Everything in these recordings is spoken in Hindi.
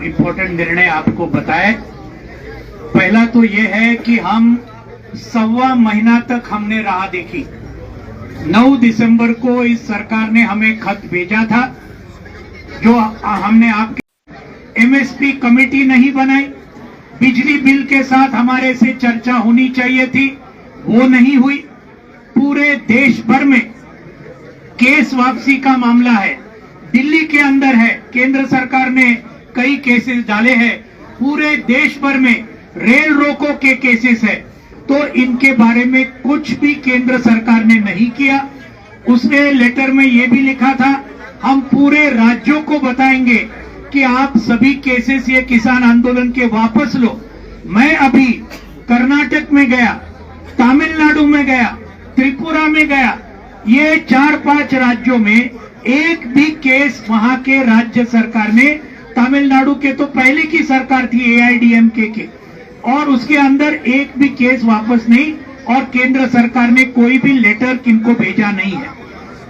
इम्पोर्टेंट निर्णय आपको बताए। पहला तो ये है कि हम 1.25 महीना तक हमने राह देखी। 9 दिसंबर को इस सरकार ने हमें खत भेजा था, जो हमने आपके एमएसपी कमेटी नहीं बनाई, बिजली बिल के साथ हमारे से चर्चा होनी चाहिए थी, वो नहीं हुई। पूरे देश भर में केस वापसी का मामला है, दिल्ली के अंदर है, केंद्र सरकार ने कई केसेस डाले हैं, पूरे देश भर में रेल रोको के केसेस है। तो इनके बारे में कुछ भी केंद्र सरकार ने नहीं किया। उसने लेटर में ये भी लिखा था, हम पूरे राज्यों को बताएंगे कि आप सभी केसेस ये किसान आंदोलन के वापस लो। मैं अभी कर्नाटक में गया, तमिलनाडु में गया, त्रिपुरा में गया, ये 4-5 राज्यों में एक भी केस वहां के राज्य सरकार ने, तमिलनाडु के तो पहले की सरकार थी एआईडीएमके के, और उसके अंदर एक भी केस वापस नहीं, और केंद्र सरकार ने कोई भी लेटर किनको भेजा नहीं है।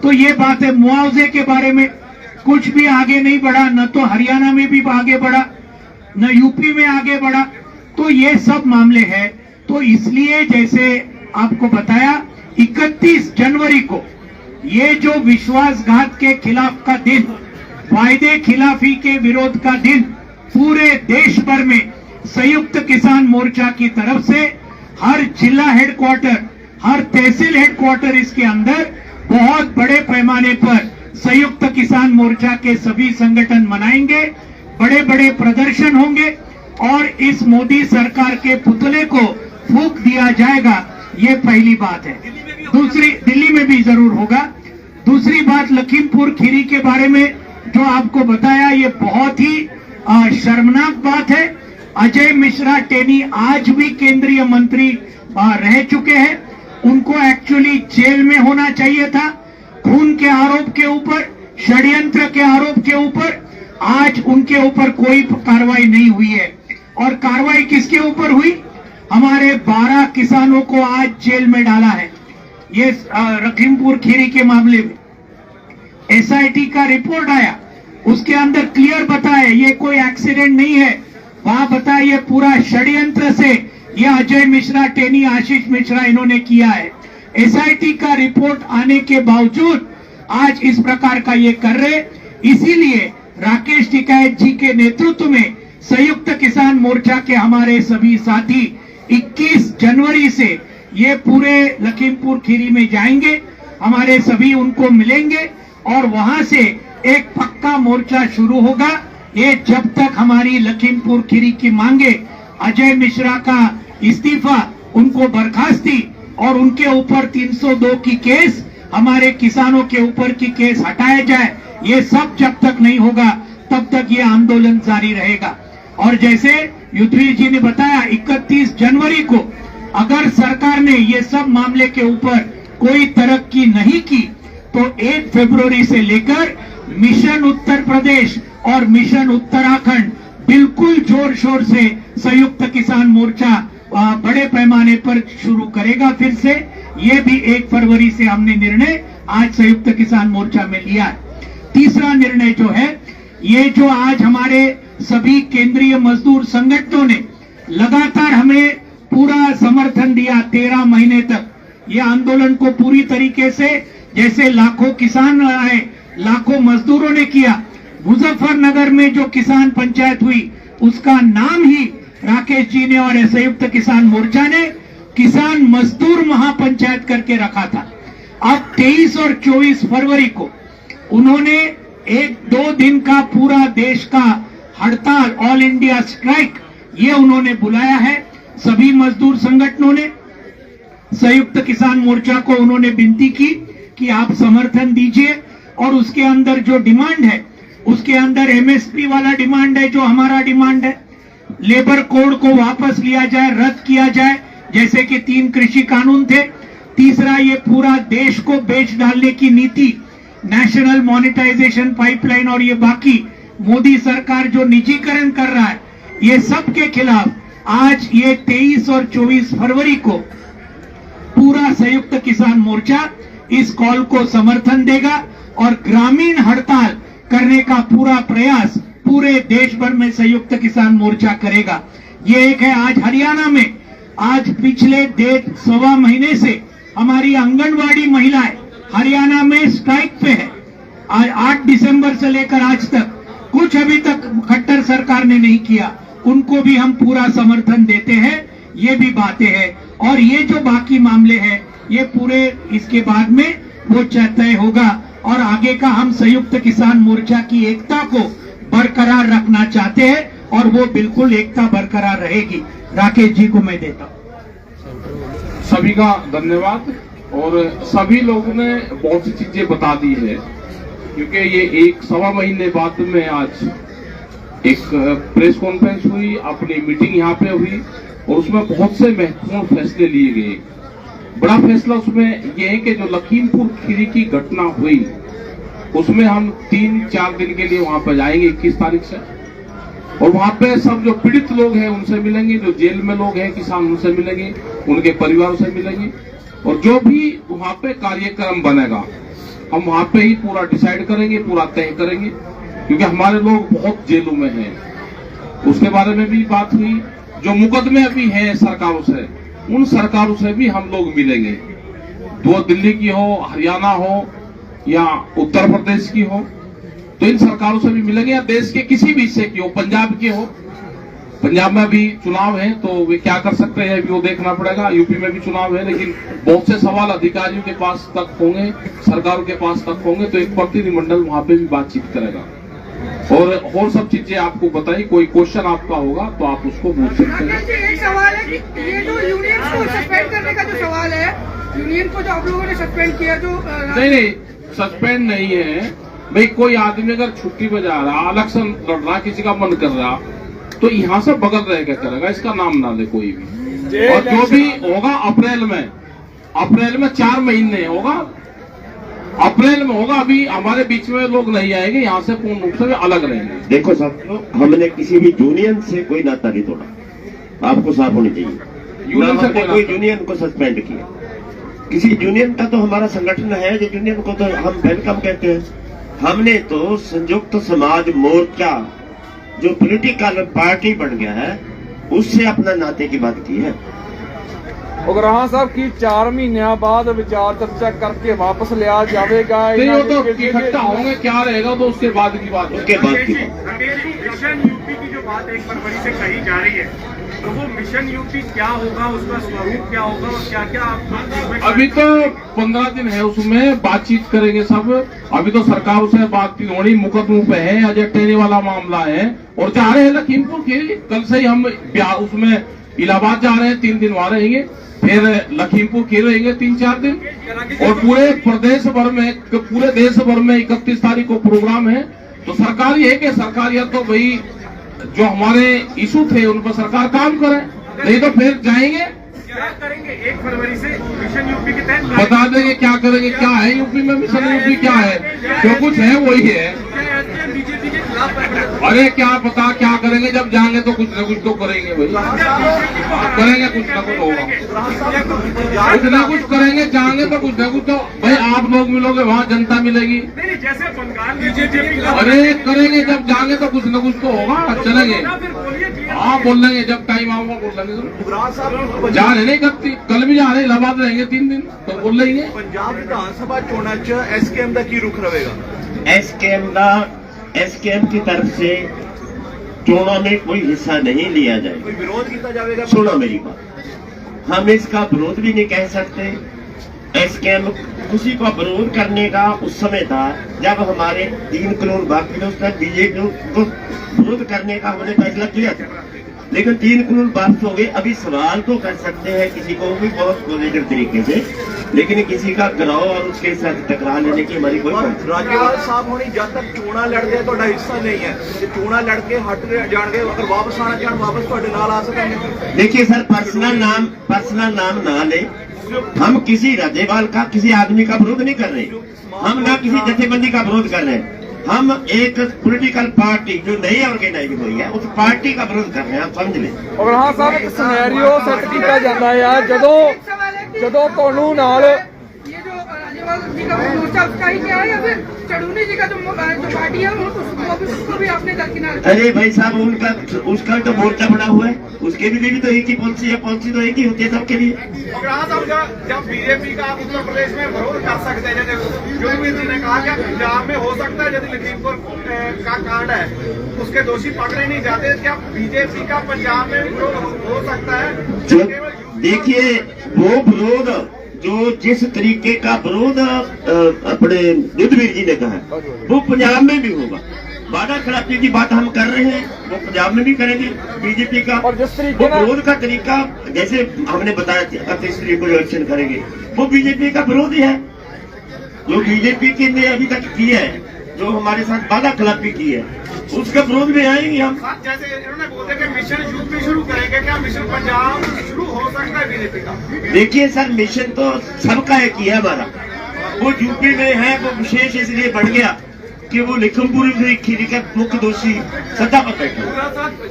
तो ये बात है। मुआवजे के बारे में कुछ भी आगे नहीं बढ़ा, न तो हरियाणा में भी आगे बढ़ा, न यूपी में आगे बढ़ा। तो ये सब मामले हैं। तो इसलिए जैसे आपको बताया, 31 जनवरी को ये जो विश्वासघात के खिलाफ का दिन, वायदे खिलाफी के विरोध का दिन, पूरे देश भर में संयुक्त किसान मोर्चा की तरफ से हर जिला हेडक्वार्टर, हर तहसील हेडक्वार्टर, इसके अंदर बहुत बड़े पैमाने पर संयुक्त किसान मोर्चा के सभी संगठन मनाएंगे, बड़े बड़े प्रदर्शन होंगे और इस मोदी सरकार के पुतले को फूंक दिया जाएगा। ये पहली बात है। दूसरी, दिल्ली में भी जरूर होगा। दूसरी बात, लखीमपुर खीरी के बारे में जो आपको बताया, ये बहुत ही शर्मनाक बात है। अजय मिश्रा टेनी आज भी केंद्रीय मंत्री रह चुके हैं, उनको एक्चुअली जेल में होना चाहिए था। खून के आरोप के ऊपर, षड्यंत्र के आरोप के ऊपर आज उनके ऊपर कोई कार्रवाई नहीं हुई है। और कार्रवाई किसके ऊपर हुई? हमारे 12 किसानों को आज जेल में डाला है। ये लखीमपुर खीरी के मामले में एसआईटी का रिपोर्ट आया, उसके अंदर क्लियर बताया ये कोई एक्सीडेंट नहीं है। वहां बताया ये पूरा षड्यंत्र से ये अजय मिश्रा टेनी, आशीष मिश्रा इन्होंने किया है। एसआईटी का रिपोर्ट आने के बावजूद आज इस प्रकार का ये कर रहे। इसीलिए राकेश टिकैत जी के नेतृत्व में संयुक्त किसान मोर्चा के हमारे सभी साथी 21 जनवरी से ये पूरे लखीमपुर खीरी में जाएंगे, हमारे सभी उनको मिलेंगे और वहां से एक पक्का मोर्चा शुरू होगा। ये जब तक हमारी लखीमपुर खीरी की मांगे, अजय मिश्रा का इस्तीफा, उनको बर्खास्ती और उनके ऊपर 302 की केस, हमारे किसानों के ऊपर की केस हटाया जाए, ये सब जब तक नहीं होगा तब तक ये आंदोलन जारी रहेगा। और जैसे युद्धवीर जी ने बताया, 31 जनवरी को अगर सरकार ने ये सब मामले के ऊपर कोई तरक्की नहीं की तो 1 फरवरी से लेकर मिशन उत्तर प्रदेश और मिशन उत्तराखंड बिल्कुल जोर शोर से संयुक्त किसान मोर्चा बड़े पैमाने पर शुरू करेगा फिर से। ये भी 1 फरवरी से हमने निर्णय आज संयुक्त किसान मोर्चा में लिया है। तीसरा निर्णय जो है, ये जो आज हमारे सभी केंद्रीय मजदूर संगठनों ने लगातार हमें पूरा समर्थन दिया 13 महीने तक, ये आंदोलन को पूरी तरीके से, जैसे लाखों किसान आए, लाखों मजदूरों ने किया। मुजफ्फरनगर में जो किसान पंचायत हुई उसका नाम ही राकेश जी ने और संयुक्त किसान मोर्चा ने किसान मजदूर महापंचायत करके रखा था। अब 23 और 24 फरवरी को उन्होंने 1-2 दिन का पूरा देश का हड़ताल, ऑल इंडिया स्ट्राइक, ये उन्होंने बुलाया है। सभी मजदूर संगठनों ने संयुक्त किसान मोर्चा को उन्होंने विनती की कि आप समर्थन दीजिए और उसके अंदर जो डिमांड है, उसके अंदर एमएसपी वाला डिमांड है, जो हमारा डिमांड है, लेबर कोड को वापस लिया जाए, रद्द किया जाए, जैसे कि 3 कृषि कानून थे। तीसरा, ये पूरा देश को बेच डालने की नीति, नेशनल मॉनेटाइजेशन पाइपलाइन और ये बाकी मोदी सरकार जो निजीकरण कर रहा है, ये सब के खिलाफ आज ये 23 और 24 फरवरी को पूरा संयुक्त किसान मोर्चा इस कॉल को समर्थन देगा और ग्रामीण हड़ताल करने का पूरा प्रयास पूरे देश भर में संयुक्त किसान मोर्चा करेगा। ये एक है। आज हरियाणा में आज पिछले 1.25 महीने से हमारी आंगनवाड़ी महिलाएं हरियाणा में स्ट्राइक पे है। आज 8 दिसंबर से लेकर आज तक कुछ अभी तक खट्टर सरकार ने नहीं किया, उनको भी हम पूरा समर्थन देते हैं। ये भी बातें हैं और ये जो बाकी मामले हैं ये पूरे इसके बाद में वो तय होगा और आगे का हम संयुक्त किसान मोर्चा की एकता को बरकरार रखना चाहते हैं और वो बिल्कुल एकता बरकरार रहेगी। राकेश जी को मैं देता हूँ। सभी का धन्यवाद। और सभी लोगों ने बहुत सी चीजें बता दी है, क्योंकि ये 1.25 महीने बाद में आज एक प्रेस कॉन्फ्रेंस हुई, अपनी मीटिंग यहाँ पे हुई और उसमें बहुत से महत्वपूर्ण फैसले लिए गए। बड़ा फैसला उसमें यह है कि जो लखीमपुर खीरी की घटना हुई उसमें हम 3-4 दिन के लिए वहां पर जाएंगे 21 तारीख से, और वहां पे सब जो पीड़ित लोग हैं उनसे मिलेंगे, जो जेल में लोग हैं किसान उनसे मिलेंगे, उनके परिवारों से मिलेंगे और जो भी वहां पे कार्यक्रम बनेगा हम वहां पे ही पूरा डिसाइड करेंगे, पूरा तय करेंगे, क्योंकि हमारे लोग बहुत जेलों में हैं। उसके बारे में भी बात हुई। जो मुकदमे अभी हैं सरकारों से, उन सरकारों से भी हम लोग मिलेंगे, वो दिल्ली की हो, हरियाणा हो या उत्तर प्रदेश की हो, तो इन सरकारों से भी मिलेंगे या देश के किसी भी हिस्से की हो, पंजाब की हो। पंजाब में भी चुनाव है तो वे क्या कर सकते हैं अभी वो देखना पड़ेगा। यूपी में भी चुनाव है, लेकिन बहुत से सवाल अधिकारियों के पास तक होंगे, सरकारों के पास तक होंगे, तो एक प्रतिनिधिमंडल वहां पे भी बातचीत करेगा और सब चीजें आपको बताई। कोई क्वेश्चन आपका होगा तो आप उसको पूछ सकते हैं। एक सवाल है कि ये जो यूनियन को सस्पेंड करने का जो सवाल है, यूनियन को जो आप लोगों ने सस्पेंड किया, जो नहीं सस्पेंड नहीं है भाई। कोई आदमी अगर छुट्टी पे जा रहा, इलेक्शन लड़ रहा, किसी का मन कर रहा, तो यहाँ से बगल रह के करेगा, इसका नाम ना ले कोई भी। और जो भी होगा अप्रैल में 4 महीने होगा, अप्रैल में होगा। अभी हमारे बीच में लोग नहीं आएंगे, यहाँ से पूर्ण रूप से अलग रहेंगे। देखो साथियों, हमने किसी भी यूनियन से कोई नाता नहीं तोड़ा, आपको साफ होनी चाहिए। यूनियन से कोई यूनियन को सस्पेंड किया, किसी यूनियन का तो हमारा संगठन है, जो यूनियन को तो हम वेलकम कहते हैं। हमने तो संयुक्त समाज मोर्चा जो पॉलिटिकल पार्टी बन गया है उससे अपना नाते की बात की है। उगराहा साहब की 4 महीने बाद विचार चर्चा करके वापस लिया जाएगा। नहीं, वो तो इकट्ठा होंगे, क्या रहेगा तो उसके बाद की बात। उसके बाद की बात मिशन यूपी की जो बात 1 फरवरी से कही जा रही है, तो वो मिशन यूपी क्या होगा, उसका स्वरूप क्या होगा और क्या क्या अभी तो 15 दिन है, उसमें बातचीत करेंगे सब। अभी तो सरकार से बातचीत होनी, मुकदमों पे है, अजय टेने वाला मामला है और जा रहे हैं लखीमपुर खीरी। कल से ही हम उसमें इलाहाबाद जा रहे हैं, 3 दिन वहां रहेंगे, फिर लखीमपुर खीरी रहेंगे 3-4 दिन और पूरे प्रदेश भर में, पूरे देश भर में 31 तारीख को प्रोग्राम है। तो सरकार ये है कि सरकार या तो भाई जो हमारे इशू थे उन पर सरकार काम करे, नहीं तो फिर जाएंगे क्या करेंगे 1 फरवरी से मिशन यूपी के तहत बता देंगे क्या करेंगे। क्या है यूपी में मिशन यूपी, क्या है, जो कुछ है वही है। बीजेपी के खिलाफ अरे क्या पता क्या करेंगे, जब जाएंगे तो कुछ न कुछ तो करेंगे भाई, करेंगे कुछ न कुछ होगा, कुछ न कुछ करेंगे, जाएंगे तो कुछ न कुछ तो भाई आप लोग मिलोगे, वहाँ जनता मिलेगी। नहीं, जैसे बंगाल में बीजेपी अरे करेंगे, जब जाएंगे तो कुछ न कुछ तो होगा, चलेंगे। हाँ बोल लेंगे, जब टाइम आऊंगा बोल लेंगे। जा रहे नहीं करती, कल भी जा रहे, इलाहाबाद रहेंगे 3 दिन, तो बोल लेंगे। पंजाब विधानसभा चोणा च एसकेएम का की रुख रहेगा? एसकेएम की तरफ से चोणों में कोई हिस्सा नहीं लिया जाएगा। कोई विरोध किया जाएगा? सुनो मेरी बात, हम इसका विरोध भी नहीं कह सकते। एसकेएम किसी को विरोध करने का उस समय था जब हमारे 3 करोड़ बाकी दोस्त बीजेपी को विरोध करने का हमने फैसला किया था, लेकिन 3 करोड़ वापस हो गए। अभी सवाल तो कर सकते हैं किसी को भी बहुत पॉजिटिव तरीके से, लेकिन किसी का गिराव और उसके साथ टकरा लेने की हमारी कोई राज्यपाल साहब होनी जब तक चोणा लड़ते तो हिस्सा नहीं है, चोणा लड़के हट जान गए, अगर वापस आना चाहन वापस नाल आ सकेंगे। देखिए सर, पर्सनल नाम ना ले, हम किसी राज्यपाल का, किसी आदमी का विरोध नहीं कर रहे, हम ना किसी जथेबंदी का विरोध कर रहे हैं। हम एक पॉलिटिकल पार्टी जो नई ऑर्गेनाइज हुई है उस पार्टी का विरोध कर रहे हैं, आप समझ लें। उगराहा साहब एक सिनेरियो सैट किया जाता है, ਜਦੋਂ ਤੁਹਾਨੂੰ ਨਾਲ ये जो राज्यपाल जी का मोर्चा उसका ही क्या है या फिर चढ़ूनी जी का जो पार्टी है उसको भी आपने दरकिनार किया? अरे भाई साहब, उसका तो मोर्चा बना हुआ है, उसके भी तो एक ही पॉलिसी है, पॉलिसी तो एक ही होती है सबके लिए। जब बीजेपी का आप उत्तर प्रदेश में विरोध कर सकते हैं, जैसे योगी जी ने कहा कि पंजाब में हो सकता है यदि लखीमपुर का कांड है उसके दोषी पकड़े नहीं जाते, क्या बीजेपी का पंजाब में विरोध हो सकता है? जो देखिए, वो विरोध जो जिस तरीके का विरोध अपने युद्धवीर जी ने कहा वो पंजाब में भी होगा। वादा खिलाफी की बात हम कर रहे हैं, वो पंजाब में भी करेंगे बीजेपी का। और जिस तरीके वो विरोध का तरीका जैसे हमने बताया 31 तरीक को इलेक्शन करेंगे, वो बीजेपी का विरोध ही है। जो बीजेपी के ने अभी तक किया है, जो हमारे साथ वादा खिलाफी की है, उसका विरोध में आएंगे हम। जैसे इन्होंने बोलते कि मिशन यूपी शुरू करेंगे, क्या मिशन पंजाब शुरू हो सकता है बीजेपी का? देखिए सर, मिशन तो सबका एक ही है हमारा, वो यूपी में है, वो विशेष इसलिए बढ़ गया कि वो लखीमपुर खीरी का मुख्य दोषी सत्ता पर बैठे।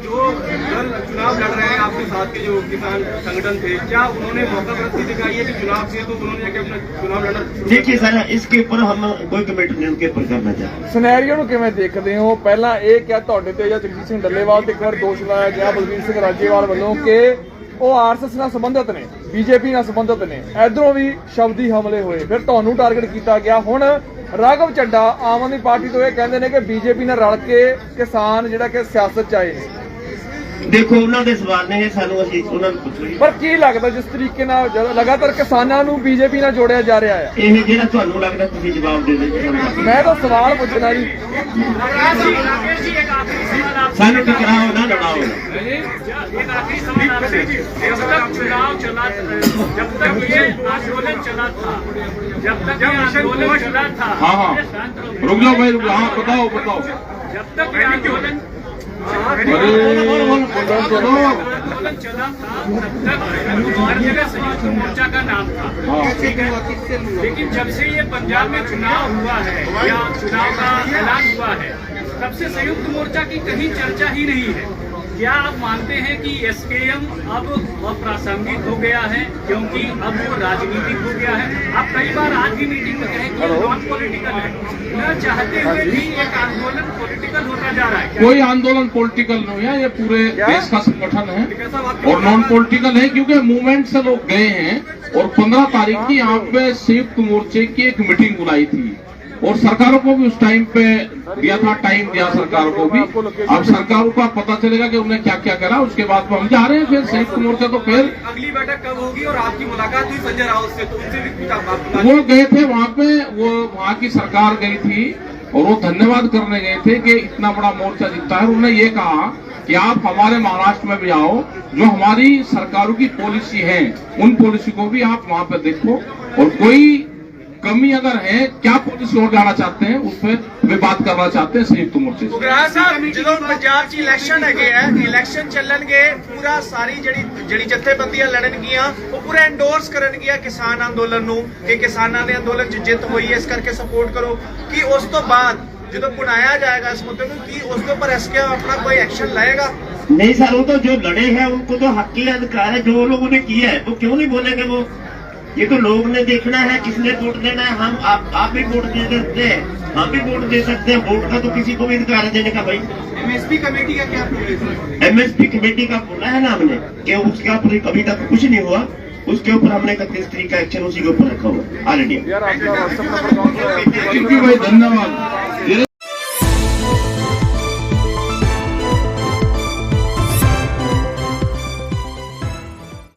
जो दल चुनाव लड़ रहे हैं आपके साथ के जो किसान संगठन थे, क्या उन्होंने मौका प्रस्ती दिखाई है कि चुनाव से तो उन्होंने जाके अपना चुनाव लड़ना? देखिए सर, इसके ऊपर हम कोई कमेंट नहीं उनके ऊपर करना चाहते। ਸਿਨੈਰੀਓ ਨੂੰ ਕਿਵੇਂ ਦੇਖਦੇ ਹੋ? ਪਹਿਲਾਂ ਇਹ ਕਿਹਾ ਤੁਹਾਡੇ ਤੇ ਜਾਂ ਜਗਜੀਤ ਸਿੰਘ ਡੱਲੇਵਾਲ ਤੇ ਇੱਕ ਵਾਰ ਦੋਸ਼ ਲਾਇਆ ਗਿਆ ਬਲਵੀਰ ਸਿੰਘ ਰਾਜੇਵਾਲ ਵੱਲੋਂ ਕਿ ਉਹ ਆਰਐਸਐਸ ਨਾਲ ਸੰਬੰਧਿਤ ਨੇ, ਬੀਜੇਪੀ ਨਾਲ ਸੰਬੰਧਿਤ ਨੇ। ਇਧਰੋਂ ਵੀ ਸ਼ਬਦੀ ਹਮਲੇ ਹੋਏ, ਫਿਰ ਤੁਹਾਨੂੰ ਟਾਰਗੇਟ ਕੀਤਾ ਗਿਆ। ਹੁਣ ਰਾਘਵ ਚੱਡਾ ਆਮ ਆਦਮੀ ਪਾਰਟੀ ਤੋਂ ਇਹ ਕਹਿੰਦੇ ਨੇ ਕਿ ਬੀਜੇਪੀ ਨਾਲ ਰਲ ਕੇ ਕਿਸਾਨ ਜਿਹੜਾ ਕਿ ਸਿਆਸਤ ਚ ਆਏ ਨੇ। ਦੇਖੋ, ਉਹਨਾਂ ਦੇ ਸਵਾਲ ਨੇ, ਸਾਨੂੰ ਅਸੀਂ ਉਹਨਾਂ ਨੂੰ ਪੁੱਛੋ। ਪਰ ਕੀ ਲੱਗਦਾ ਜਿਸ ਤਰੀਕੇ ਨਾਲ ਲਗਾਤਾਰ ਕਿਸਾਨਾਂ ਨੂੰ ਬੀਜੇਪੀ ਨਾਲ ਜੋੜਿਆ ਜਾ ਰਿਹਾ ਹੈ? ਇਹ ਜਿਹੜਾ ਤੁਹਾਨੂੰ ਲੱਗਦਾ ਤੁਸੀਂ ਜਵਾਬ ਦੇ ਦਿਓ। ਮੈਂ ਤਾਂ ਸਵਾਲ ਪੁੱਛਣਾ ਜੀ। ਸਾਨੂੰ टकराओ ना लड़ाओ। एक आखिरी सवाल आपसे, जब तक चुनाव चला, जब तक ये आंदोलन चला था, जब तक ये आंदोलन चला था, हाँ हाँ रुक जाओ भाई, रुक जाओ। हाँ बताओ। जब तक ये आंदोलन आंदोलन चला था तब तक हर जगह संयुक्त मोर्चा का नाम था। लेकिन जब से ये पंजाब में चुनाव हुआ है या चुनाव का ऐलान हुआ है, तब से संयुक्त मोर्चा की कहीं चर्चा ही नहीं है। क्या आप मानते हैं कि एसकेएम अब अप्रासंगिक हो गया है क्योंकि अब वो राजनीतिक हो गया है? आप कई बार आज की मीटिंग में कहें कि नॉन पॉलिटिकल है, न चाहते हुए भी एक आंदोलन पॉलिटिकल होता जा रहा है। कोई आंदोलन पॉलिटिकल नहीं है, ये पूरे देश का संगठन है और नॉन पॉलिटिकल है, क्योंकि मूवमेंट से लोग गए हैं। और 15 तारीख की यहाँ पे संयुक्त मोर्चे की एक मीटिंग बुलाई थी और सरकारों को भी उस टाइम पे दिया था, टाइम दिया सरकारों को भी। अब सरकारों को पता चलेगा कि उन्होंने क्या क्या करा, उसके बाद में हम जा रहे हैं फिर संयुक्त मोर्चा। तो फिर अगली बैठक कब होगी और आपकी मुलाकात हुई संजय राउत से, तो उनसे भी पूछा? वो गए थे वहाँ पे, वो वहाँ की सरकार गई थी और वो धन्यवाद करने गए थे कि इतना बड़ा मोर्चा जीता है। उन्होंने ये कहा कि आप हमारे महाराष्ट्र में भी आओ, जो हमारी सरकारों की पॉलिसी है उन पॉलिसी को भी आप वहाँ पे देखो, और कोई कमी अगर है, क्या पॉलिसी और जाना चाहते हैं उस पर वे बात करना चाहते हैं संयुक्त मोर्चे से। ਉਗਰਾਹ ਸਾਹਿਬ ਜਦੋਂ ਪੰਜਾਬ 'ਚ ਇਲੈਕਸ਼ਨ ਹੈਗੇ ਆ, ਇਲੈਕਸ਼ਨ ਚੱਲਣਗੇ, ਪੂਰਾ ਸਾਰੀ ਜਿਹੜੀ ਜਥੇਬੰਦੀਆਂ ਲੜਨਗੀਆਂ ਉਹ ਪੂਰਾ ਐਂਡੋਰਸ ਕਰਨਗੀਆਂ ਕਿਸਾਨ ਅੰਦੋਲਨ ਨੂੰ ਕਿ ਕਿਸਾਨਾਂ ਦੇ ਅੰਦੋਲਨ 'ਚ ਜਿੱਤ ਹੋਈ ਹੈ, ਇਸ ਕਰਕੇ ਸਪੋਰਟ ਕਰੋ। ਕਿ ਉਸ ਤੋਂ ਬਾਅਦ ਜਦੋਂ ਪੁਣਾਇਆ ਜਾਏਗਾ ਇਸ ਮੁੱਦੇ ਨੂੰ, ਕਿ ਉਸ ਦੇ ਉੱਪਰ ਐਸਕੇ ਆਪਣਾ ਕੋਈ एक्शन लाएगा? नहीं सर, वो तो जो लड़े हैं उनको तो हक की अधिकार है, जो लोगों ने किया है वो क्यों नहीं बोलेंगे? वो ये तो लोग ने देखना है किसने वोट देना है। हम आप भी वोट दे सकते हैं, हम भी वोट दे सकते हैं। वोट का तो किसी को भी अधिकार है देने का भाई। एमएसपी कमेटी का क्या प्रोग्रेस है? एमएसपी कमेटी का बोला है ना हमने कि उसके ऊपर अभी तक कुछ नहीं हुआ, उसके ऊपर हमने 31 तरीक का एक्शन उसी के ऊपर रखा हुआ ऑलरेडी। यार आपका व्हाट्सएप नंबर कौन सा है? थैंक यू भाई, धन्यवाद।